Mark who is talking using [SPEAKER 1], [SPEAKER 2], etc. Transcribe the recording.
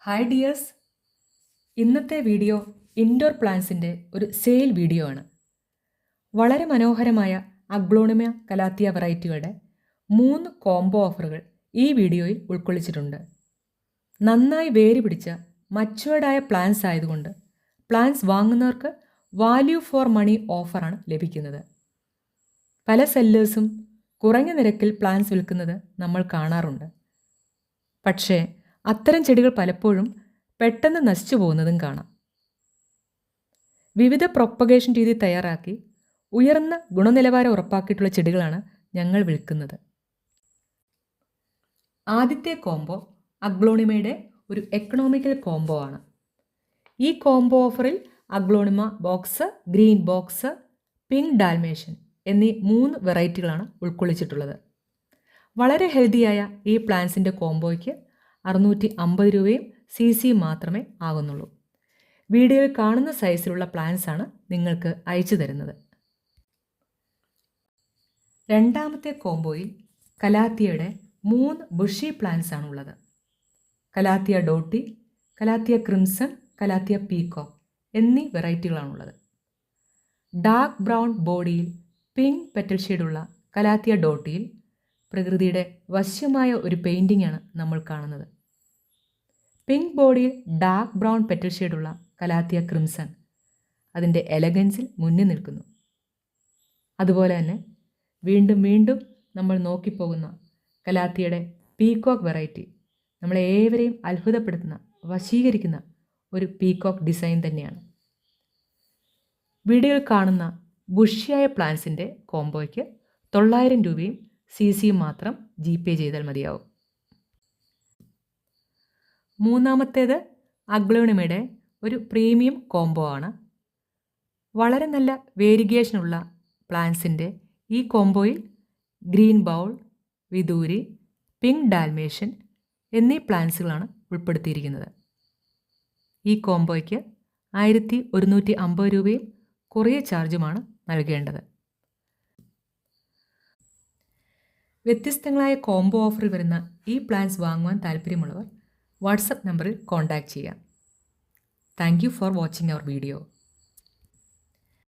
[SPEAKER 1] Hi dears, ഇന്നത്തെ video indoor പ്ലാന്റ്സിൻ്റെ ഒരു sale video ആണ്. വളരെ മനോഹരമായ അഗ്ലോണിമ കലാത്തിയ വെറൈറ്റികളുടെ 3 കോംബോ ഓഫറുകൾ ഈ വീഡിയോയിൽ ഉൾക്കൊള്ളിച്ചിട്ടുണ്ട്. നന്നായി വേര് പിടിച്ച മച്ചുവേർഡായ പ്ലാന്റ്സ് ആയതുകൊണ്ട് പ്ലാന്റ്സ് വാങ്ങുന്നവർക്ക് വാല്യൂ ഫോർ മണി ഓഫറാണ് ലഭിക്കുന്നത്. പല സെല്ലേഴ്സും കുറഞ്ഞ നിരക്കിൽ പ്ലാന്റ്സ് വിൽക്കുന്നത് നമ്മൾ കാണാറുണ്ട്. പക്ഷേ അത്തരം ചെടികൾ പലപ്പോഴും പെട്ടെന്ന് നശിച്ചു പോകുന്നതും കാണാം. വിവിധ പ്രൊപ്പഗേഷൻ രീതി തയ്യാറാക്കി ഉയർന്ന ഗുണനിലവാരം ഉറപ്പാക്കിയിട്ടുള്ള ചെടികളാണ് ഞങ്ങൾ വിൽക്കുന്നത്. ആദ്യത്തെ കോംബോ അഗ്ലോണിമയുടെ ഒരു എക്കണോമിക്കൽ കോംബോ ആണ്. ഈ കോംബോ ഓഫറിൽ aglaonema box, green box, pink Dalmatian എന്നീ 3 വെറൈറ്റികളാണ് ഉൾക്കൊള്ളിച്ചിട്ടുള്ളത്. വളരെ ഹെൽത്തിയായ ഈ പ്ലാന്റ്സിൻ്റെ കോംബോയ്ക്ക് 650 രൂപയും CC മാത്രമേ ആകുന്നുള്ളൂ. വീഡിയോയിൽ കാണുന്ന സൈസിലുള്ള പ്ലാന്റ്സ് ആണ് നിങ്ങൾക്ക് അയച്ചു തരുന്നത്. രണ്ടാമത്തെ കോംബോയിൽ കലാത്തിയയുടെ 3 ബുഷി പ്ലാന്റ്സ് ആണുള്ളത്. Calathea Dottie, calathea crimson, calathea peacock എന്നീ വെറൈറ്റികളാണുള്ളത്. ഡാർക്ക് ബ്രൗൺ ബോഡിയിൽ പിങ്ക് പെറ്റൽ ഷെയ്ഡുള്ള കലാത്തിയ ഡോട്ടിയിൽ പ്രകൃതിയുടെ വശ്യമായ ഒരു പെയിൻറ്റിംഗ് ആണ് നമ്മൾ കാണുന്നത്. പിങ്ക് ബോഡിയിൽ ഡാർക്ക് ബ്രൗൺ പെറ്റൽ ഷെയ്ഡുള്ള കലാത്തിയ ക്രിംസൺ അതിൻ്റെ എലഗൻസിൽ മുന്നിൽ നിൽക്കുന്നു. അതുപോലെ തന്നെ വീണ്ടും വീണ്ടും നമ്മൾ നോക്കിപ്പോകുന്ന കലാത്തിയയുടെ പീകോക്ക് വെറൈറ്റി നമ്മളെ ഏവരെയും അത്ഭുതപ്പെടുത്തുന്ന, വശീകരിക്കുന്ന ഒരു പീകോക്ക് ഡിസൈൻ തന്നെയാണ്. വീഡിയോയിൽ കാണുന്ന ബുഷിയായ പ്ലാന്റ്സിൻ്റെ കോംബോയ്ക്ക് 900 രൂപയും CC മാത്രം GPay ചെയ്താൽ മതിയാവും. മൂന്നാമത്തേത് അഗ്ലോണിമയുടെ ഒരു പ്രീമിയം കോംബോ ആണ്. വളരെ നല്ല വേരിഗേഷനുള്ള പ്ലാന്റ്സിൻ്റെ ഈ കോംബോയിൽ ഗ്രീൻ ബൗൾ, വിദൂരി, പിങ്ക് ഡാൽമേഷ്യൻ എന്നീ പ്ലാന്റ്സുകളാണ് ഉൾപ്പെടുത്തിയിരിക്കുന്നത്. ഈ കോംബോയ്ക്ക് 1150 രൂപയും കൊറിയർ ചാർജുമാണ് നൽകേണ്ടത്. വ്യത്യസ്തങ്ങളായ കോംബോ ഓഫറിൽ വരുന്ന ഈ പ്ലാന്റ്സ് വാങ്ങുവാൻ താല്പര്യമുള്ളവർ വാട്സപ്പ് നമ്പറിൽ കോൺടാക്റ്റ് ചെയ്യാം. Thank you for watching our video.